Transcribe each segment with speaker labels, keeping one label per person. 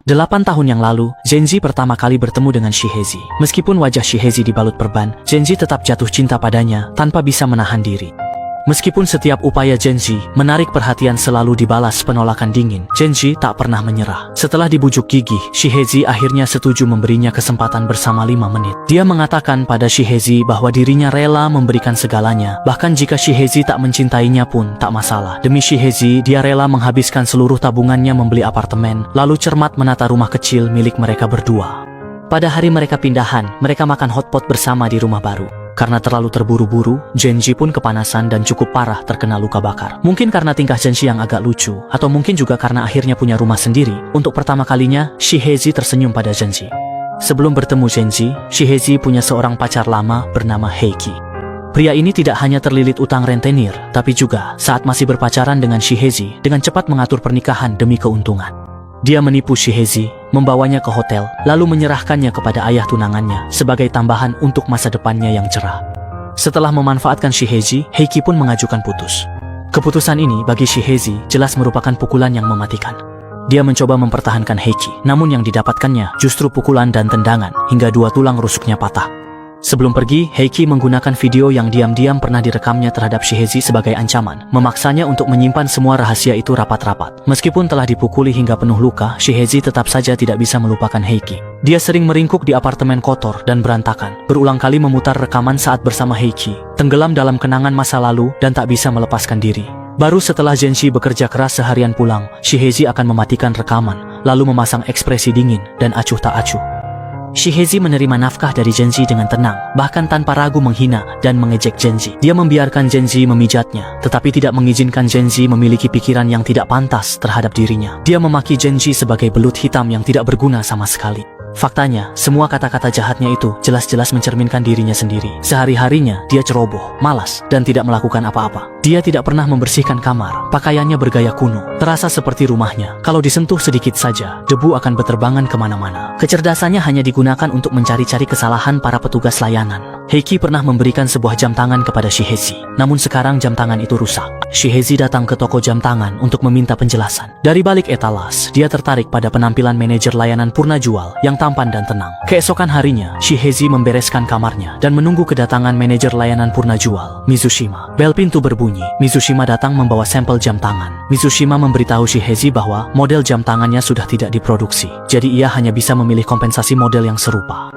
Speaker 1: 8 tahun yang lalu, Genji pertama kali bertemu dengan Shihezi. Meskipun wajah Shihezi dibalut perban, Genji tetap jatuh cinta padanya tanpa bisa menahan diri. Meskipun setiap upaya Genji menarik perhatian selalu dibalas penolakan dingin, Genji tak pernah menyerah. Setelah dibujuk gigih, Shihezi akhirnya setuju memberinya kesempatan bersama 5 menit. Dia mengatakan pada Shihezi bahwa dirinya rela memberikan segalanya, bahkan jika Shihezi tak mencintainya pun tak masalah. Demi Shihezi, dia rela menghabiskan seluruh tabungannya membeli apartemen, lalu cermat menata rumah kecil milik mereka berdua. Pada hari mereka pindahan, mereka makan hotpot bersama di rumah baru. Karena terlalu terburu-buru, Genji pun kepanasan dan cukup parah terkena luka bakar. Mungkin karena tingkah Genji yang agak lucu, atau mungkin juga karena akhirnya punya rumah sendiri. Untuk pertama kalinya, Shihezi tersenyum pada Genji. Sebelum bertemu Genji, Shihezi punya seorang pacar lama bernama Heiki. Pria ini tidak hanya terlilit utang rentenir, tapi juga saat masih berpacaran dengan Shihezi, dengan cepat mengatur pernikahan demi keuntungan. Dia menipu Shihezi, membawanya ke hotel, lalu menyerahkannya kepada ayah tunangannya sebagai tambahan untuk masa depannya yang cerah. Setelah memanfaatkan Shihezi, Heiki pun mengajukan putus. Keputusan ini bagi Shihezi jelas merupakan pukulan yang mematikan. Dia mencoba mempertahankan Heiki, namun yang didapatkannya justru pukulan dan tendangan hingga 2 tulang rusuknya patah. Sebelum pergi, Heiki menggunakan video yang diam-diam pernah direkamnya terhadap Shihezi sebagai ancaman, memaksanya untuk menyimpan semua rahasia itu rapat-rapat. Meskipun telah dipukuli hingga penuh luka, Shihezi tetap saja tidak bisa melupakan Heiki. Dia sering meringkuk di apartemen kotor dan berantakan, berulang kali memutar rekaman saat bersama Heiki, tenggelam dalam kenangan masa lalu dan tak bisa melepaskan diri. Baru setelah Genji bekerja keras seharian pulang, Shihezi akan mematikan rekaman, lalu memasang ekspresi dingin dan acuh tak acuh. Shihezi menerima nafkah dari Genji dengan tenang, bahkan tanpa ragu menghina dan mengejek Genji. Dia membiarkan Genji memijatnya, tetapi tidak mengizinkan Genji memiliki pikiran yang tidak pantas terhadap dirinya. Dia memaki Genji sebagai belut hitam yang tidak berguna sama sekali. Faktanya, semua kata-kata jahatnya itu jelas-jelas mencerminkan dirinya sendiri. Sehari-harinya, dia ceroboh, malas, dan tidak melakukan apa-apa. Dia tidak pernah membersihkan kamar, pakaiannya bergaya kuno, terasa seperti rumahnya. Kalau disentuh sedikit saja, debu akan berterbangan kemana-mana. Kecerdasannya hanya digunakan untuk mencari-cari kesalahan para petugas layanan. Heiki pernah memberikan sebuah jam tangan kepada Shihezi, namun sekarang jam tangan itu rusak. Shihezi datang ke toko jam tangan untuk meminta penjelasan. Dari balik etalas, dia tertarik pada penampilan manajer layanan Purna Jual yang tampan dan tenang. Keesokan harinya, Shihezi membereskan kamarnya dan menunggu kedatangan manajer layanan Purna Jual, Mizushima. Bel pintu berbunyi. Mizushima datang membawa sampel jam tangan. Mizushima memberitahu Shihezi bahwa model jam tangannya sudah tidak diproduksi, jadi ia hanya bisa memilih kompensasi model yang serupa.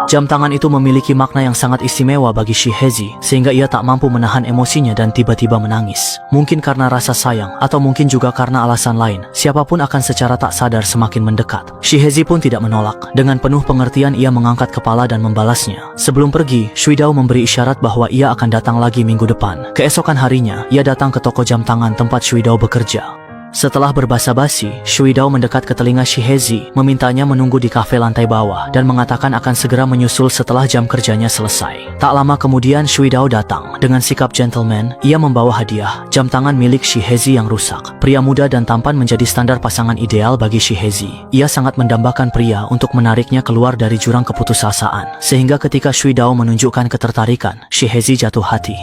Speaker 1: Jam tangan itu memiliki makna yang sangat istimewa bagi Shihezi, sehingga ia tak mampu menahan emosinya dan tiba-tiba menangis. Mungkin karena rasa sayang, atau mungkin juga karena alasan lain, siapapun akan secara tak sadar semakin mendekat. Shihezi pun tidak menolak. Dengan penuh pengertian ia mengangkat kepala dan membalasnya. Sebelum pergi, Shuidao memberi isyarat bahwa ia akan datang lagi minggu depan. Keesokan harinya, ia datang ke toko jam tangan tempat Shuidao bekerja. Setelah berbasa-basi, Shuidao mendekat ke telinga Shihezi, memintanya menunggu di kafe lantai bawah dan mengatakan akan segera menyusul setelah jam kerjanya selesai. Tak lama kemudian Shuidao datang. Dengan sikap gentleman, ia membawa hadiah, jam tangan milik Shihezi yang rusak. Pria muda dan tampan menjadi standar pasangan ideal bagi Shihezi. Ia sangat mendambakan pria untuk menariknya keluar dari jurang keputusasaan, sehingga ketika Shuidao menunjukkan ketertarikan, Shihezi jatuh hati.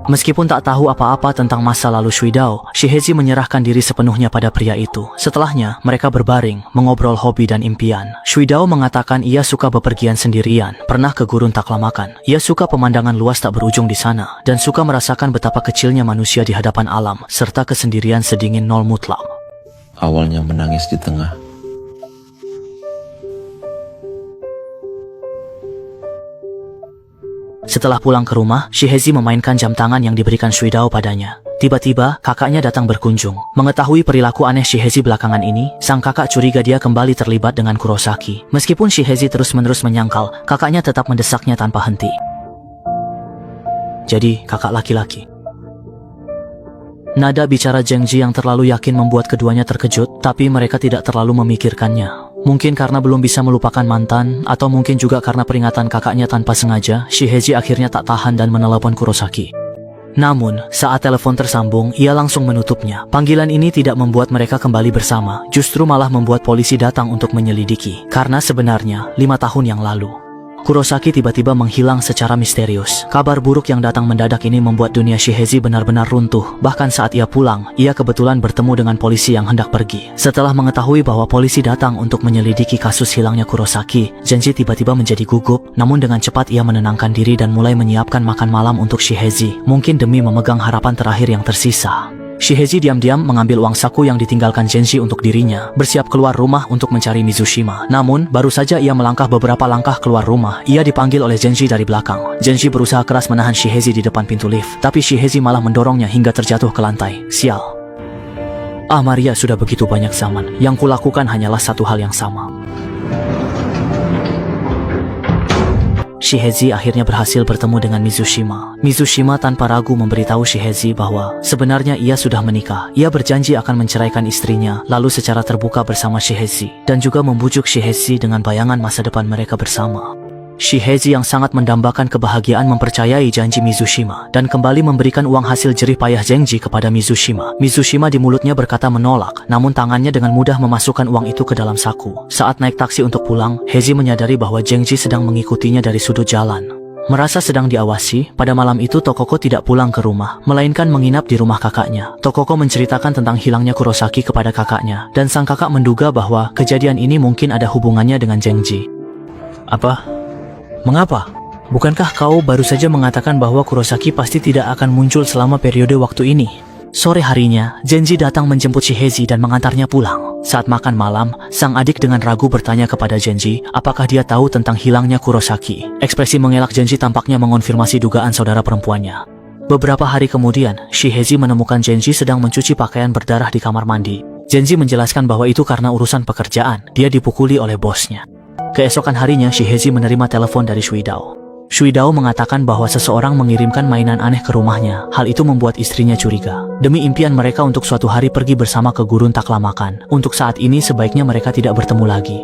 Speaker 1: Meskipun tak tahu apa-apa tentang masa lalu Shuidao, Shihezi menyerahkan diri sepenuhnya pada pria itu. Setelahnya, mereka berbaring, mengobrol hobi dan impian. Shuidao mengatakan ia suka bepergian sendirian, pernah ke gurun Taklamakan. Ia suka pemandangan luas tak berujung di sana, dan suka merasakan betapa kecilnya manusia di hadapan alam, serta kesendirian sedingin nol mutlak.
Speaker 2: Awalnya menangis di tengah.
Speaker 1: Setelah pulang ke rumah, Shihezi memainkan jam tangan yang diberikan Shuidao padanya. Tiba-tiba, kakaknya datang berkunjung. Mengetahui perilaku aneh Shihezi belakangan ini, sang kakak curiga dia kembali terlibat dengan Kurosaki. Meskipun Shihezi terus-menerus menyangkal, kakaknya tetap mendesaknya tanpa henti. Jadi, kakak laki-laki. Nada bicara Genji yang terlalu yakin membuat keduanya terkejut, tapi mereka tidak terlalu memikirkannya. Mungkin karena belum bisa melupakan mantan, atau mungkin juga karena peringatan kakaknya tanpa sengaja, Shihezi akhirnya tak tahan dan menelepon Kurosaki. Namun, saat telepon tersambung, ia langsung menutupnya. Panggilan ini tidak membuat mereka kembali bersama, justru malah membuat polisi datang untuk menyelidiki. Karena sebenarnya, 5 tahun yang lalu, Kurosaki tiba-tiba menghilang secara misterius. Kabar buruk yang datang mendadak ini membuat dunia Shihezi benar-benar runtuh. Bahkan saat ia pulang, ia kebetulan bertemu dengan polisi yang hendak pergi. Setelah mengetahui bahwa polisi datang untuk menyelidiki kasus hilangnya Kurosaki, Genji tiba-tiba menjadi gugup. Namun dengan cepat ia menenangkan diri dan mulai menyiapkan makan malam untuk Shihezi, mungkin demi memegang harapan terakhir yang tersisa. Shihezi diam-diam mengambil uang saku yang ditinggalkan Genji untuk dirinya, bersiap keluar rumah untuk mencari Mizushima. Namun, baru saja ia melangkah beberapa langkah keluar rumah, ia dipanggil oleh Genji dari belakang. Genji berusaha keras menahan Shihezi di depan pintu lift, tapi Shihezi malah mendorongnya hingga terjatuh ke lantai. Sial. Maria, sudah begitu banyak zaman. Yang kulakukan hanyalah satu hal yang sama. Shihezi akhirnya berhasil bertemu dengan Mizushima. Mizushima tanpa ragu memberitahu Shihezi bahwa sebenarnya ia sudah menikah. Ia berjanji akan menceraikan istrinya, lalu secara terbuka bersama Shihezi, dan juga membujuk Shihezi dengan bayangan masa depan mereka bersama. Shihezi yang sangat mendambakan kebahagiaan mempercayai janji Mizushima dan kembali memberikan uang hasil jerih payah Genji kepada Mizushima. Mizushima di mulutnya berkata menolak, namun tangannya dengan mudah memasukkan uang itu ke dalam saku. Saat naik taksi untuk pulang, Hezi menyadari bahwa Genji sedang mengikutinya dari sudut jalan. Merasa sedang diawasi, pada malam itu Tokoko tidak pulang ke rumah, melainkan menginap di rumah kakaknya. Tokoko menceritakan tentang hilangnya Kurosaki kepada kakaknya, dan sang kakak menduga bahwa kejadian ini mungkin ada hubungannya dengan Genji. Apa? Mengapa? Bukankah kau baru saja mengatakan bahwa Kurosaki pasti tidak akan muncul selama periode waktu ini? Sore harinya, Genji datang menjemput Shihezi dan mengantarnya pulang. Saat makan malam, sang adik dengan ragu bertanya kepada Genji apakah dia tahu tentang hilangnya Kurosaki. Ekspresi mengelak Genji tampaknya mengonfirmasi dugaan saudara perempuannya. Beberapa hari kemudian, Shihezi menemukan Genji sedang mencuci pakaian berdarah di kamar mandi. Genji menjelaskan bahwa itu karena urusan pekerjaan, dia dipukuli oleh bosnya. Keesokan harinya, Shihezi menerima telepon dari Shuidao. Shuidao mengatakan bahwa seseorang mengirimkan mainan aneh ke rumahnya. Hal itu membuat istrinya curiga. Demi impian mereka untuk suatu hari pergi bersama ke gurun taklamakan, untuk saat ini sebaiknya mereka tidak bertemu lagi.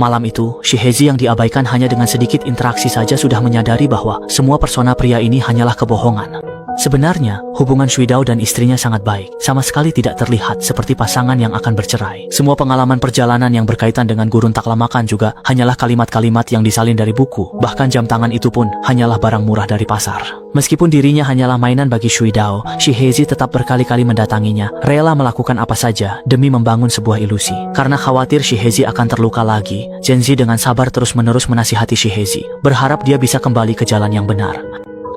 Speaker 1: Malam itu, Shihezi yang diabaikan hanya dengan sedikit interaksi saja sudah menyadari bahwa semua persona pria ini hanyalah kebohongan. Sebenarnya, hubungan Shuidao dan istrinya sangat baik, sama sekali tidak terlihat seperti pasangan yang akan bercerai. Semua pengalaman perjalanan yang berkaitan dengan gurun taklamakan juga hanyalah kalimat-kalimat yang disalin dari buku, bahkan jam tangan itu pun hanyalah barang murah dari pasar. Meskipun dirinya hanyalah mainan bagi Shuidao, Shihezi tetap berkali-kali mendatanginya, rela melakukan apa saja demi membangun sebuah ilusi. Karena khawatir Shihezi akan terluka lagi, Genji dengan sabar terus-menerus menasihati Shihezi, berharap dia bisa kembali ke jalan yang benar.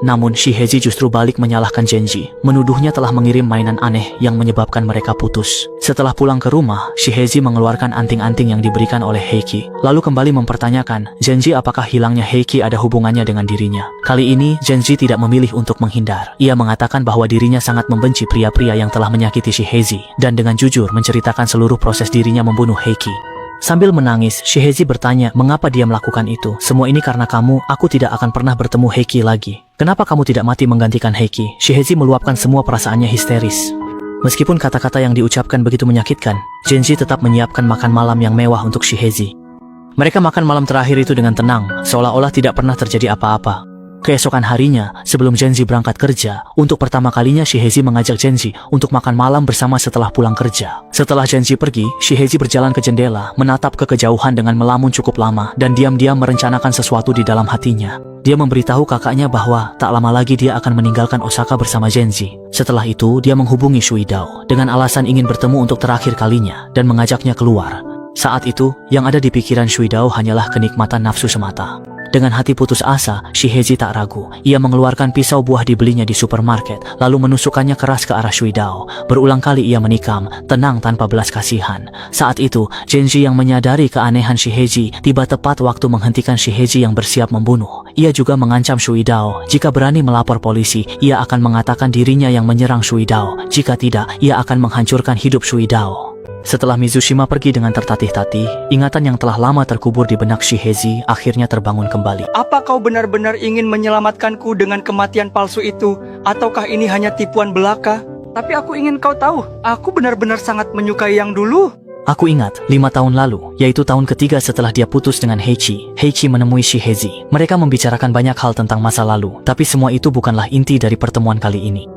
Speaker 1: Namun Shihezi justru balik menyalahkan Genji, menuduhnya telah mengirim mainan aneh yang menyebabkan mereka putus. Setelah pulang ke rumah, Shihezi mengeluarkan anting-anting yang diberikan oleh Heiki, lalu kembali mempertanyakan Genji apakah hilangnya Heiki ada hubungannya dengan dirinya. Kali ini Genji tidak memilih untuk menghindar. Ia mengatakan bahwa dirinya sangat membenci pria-pria yang telah menyakiti Shihezi, dan dengan jujur menceritakan seluruh proses dirinya membunuh Heiki. Sambil menangis, Shihezi bertanya mengapa dia melakukan itu. Semua ini karena kamu, aku tidak akan pernah bertemu Heiki lagi. Kenapa kamu tidak mati menggantikan Heiki? Shihezi meluapkan semua perasaannya histeris. Meskipun kata-kata yang diucapkan begitu menyakitkan, Genji tetap menyiapkan makan malam yang mewah untuk Shihezi. Mereka makan malam terakhir itu dengan tenang, seolah-olah tidak pernah terjadi apa-apa. Keesokan harinya, sebelum Genji berangkat kerja, untuk pertama kalinya Shihezi mengajak Genji untuk makan malam bersama setelah pulang kerja. Setelah Genji pergi, Shihezi berjalan ke jendela, menatap ke kejauhan dengan melamun cukup lama, dan diam-diam merencanakan sesuatu di dalam hatinya. Dia memberitahu kakaknya bahwa tak lama lagi dia akan meninggalkan Osaka bersama Genji. Setelah itu, dia menghubungi Shuidao dengan alasan ingin bertemu untuk terakhir kalinya dan mengajaknya keluar. Saat itu, yang ada di pikiran Shuidao hanyalah kenikmatan nafsu semata. Dengan hati putus asa, Shihezi tak ragu. Ia mengeluarkan pisau buah dibelinya di supermarket, lalu menusukkannya keras ke arah Shuidao. Berulang kali ia menikam, tenang tanpa belas kasihan. Saat itu, Genji yang menyadari keanehan Shihezi tiba tepat waktu menghentikan Shihezi yang bersiap membunuh. Ia juga mengancam Shuidao, jika berani melapor polisi, ia akan mengatakan dirinya yang menyerang Shuidao. Jika tidak, ia akan menghancurkan hidup Shuidao. Setelah Mizushima pergi dengan tertatih-tatih, ingatan yang telah lama terkubur di benak Shihezi akhirnya terbangun kembali.
Speaker 3: Apa kau benar-benar ingin menyelamatkanku dengan kematian palsu itu? Ataukah ini hanya tipuan belaka? Tapi aku ingin kau tahu, aku benar-benar sangat menyukai yang dulu.
Speaker 1: Aku ingat, 5 tahun lalu, yaitu tahun ketiga setelah dia putus dengan Heichi, Heichi menemui Shihezi. Mereka membicarakan banyak hal tentang masa lalu, tapi semua itu bukanlah inti dari pertemuan kali ini.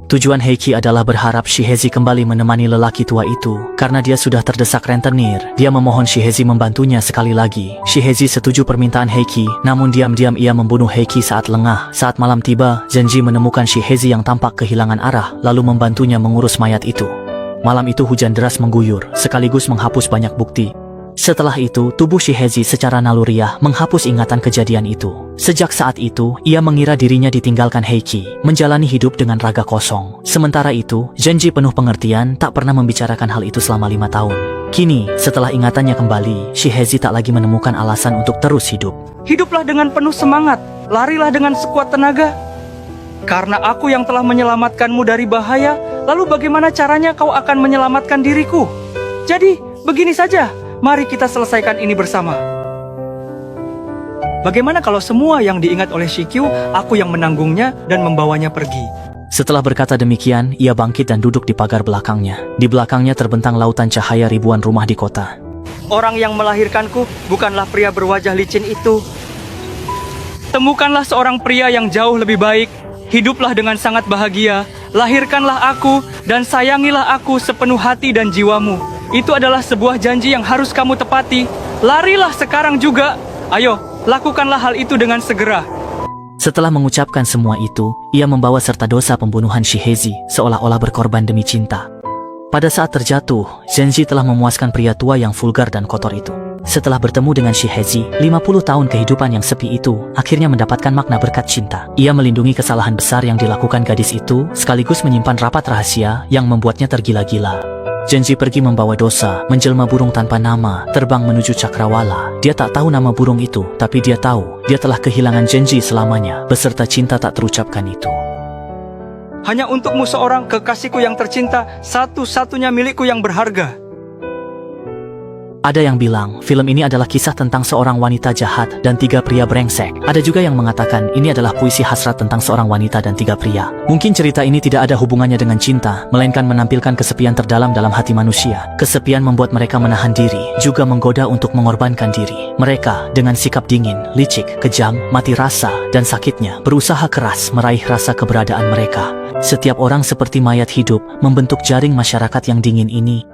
Speaker 1: Tujuan Heiki adalah berharap Shihezi kembali menemani lelaki tua itu. Karena dia sudah terdesak rentenir, dia memohon Shihezi membantunya sekali lagi. Shihezi setuju permintaan Heiki, namun diam-diam ia membunuh Heiki saat lengah. Saat malam tiba, Zenji menemukan Shihezi yang tampak kehilangan arah, lalu membantunya mengurus mayat itu. Malam itu hujan deras mengguyur, sekaligus menghapus banyak bukti. Setelah itu, tubuh Shihezi secara naluriah menghapus ingatan kejadian itu. Sejak saat itu, ia mengira dirinya ditinggalkan Heiki, menjalani hidup dengan raga kosong. Sementara itu, Zenji penuh pengertian tak pernah membicarakan hal itu selama 5 tahun. Kini, setelah ingatannya kembali, Shihezi tak lagi menemukan alasan untuk terus hidup.
Speaker 3: Hiduplah dengan penuh semangat, larilah dengan sekuat tenaga. Karena aku yang telah menyelamatkanmu dari bahaya, lalu bagaimana caranya kau akan menyelamatkan diriku? Jadi, begini saja. Mari kita selesaikan ini bersama. Bagaimana kalau semua yang diingat oleh Shikyu, aku yang menanggungnya dan membawanya pergi?
Speaker 1: Setelah berkata demikian, ia bangkit dan duduk di pagar belakangnya. Di belakangnya terbentang lautan cahaya ribuan rumah di kota.
Speaker 3: Orang yang melahirkanku bukanlah pria berwajah licin itu. Temukanlah seorang pria yang jauh lebih baik. Hiduplah dengan sangat bahagia. Lahirkanlah aku dan sayangilah aku sepenuh hati dan jiwamu. Itu adalah sebuah janji yang harus kamu tepati. Larilah sekarang juga. Ayo, lakukanlah hal itu dengan segera.
Speaker 1: Setelah mengucapkan semua itu, ia membawa serta dosa pembunuhan Shihezi, seolah-olah berkorban demi cinta. Pada saat terjatuh, Zenji telah memuaskan pria tua yang vulgar dan kotor itu. Setelah bertemu dengan Shihezi, 50 tahun kehidupan yang sepi itu akhirnya mendapatkan makna berkat cinta. Ia melindungi kesalahan besar yang dilakukan gadis itu, sekaligus menyimpan rapat rahasia yang membuatnya tergila-gila. Zenji pergi membawa dosa, menjelma burung tanpa nama, terbang menuju Cakrawala. Dia tak tahu nama burung itu, tapi dia tahu dia telah kehilangan Zenji selamanya, beserta cinta tak terucapkan itu.
Speaker 3: Hanya untukmu seorang kekasihku yang tercinta, satu-satunya milikku yang berharga.
Speaker 1: Ada yang bilang, film ini adalah kisah tentang seorang wanita jahat dan 3 pria brengsek. Ada juga yang mengatakan ini adalah puisi hasrat tentang seorang wanita dan 3 pria. Mungkin cerita ini tidak ada hubungannya dengan cinta, melainkan menampilkan kesepian terdalam dalam hati manusia. Kesepian membuat mereka menahan diri, juga menggoda untuk mengorbankan diri. Mereka, dengan sikap dingin, licik, kejam, mati rasa, dan sakitnya, berusaha keras meraih rasa keberadaan mereka. Setiap orang seperti mayat hidup, membentuk jaring masyarakat yang dingin ini.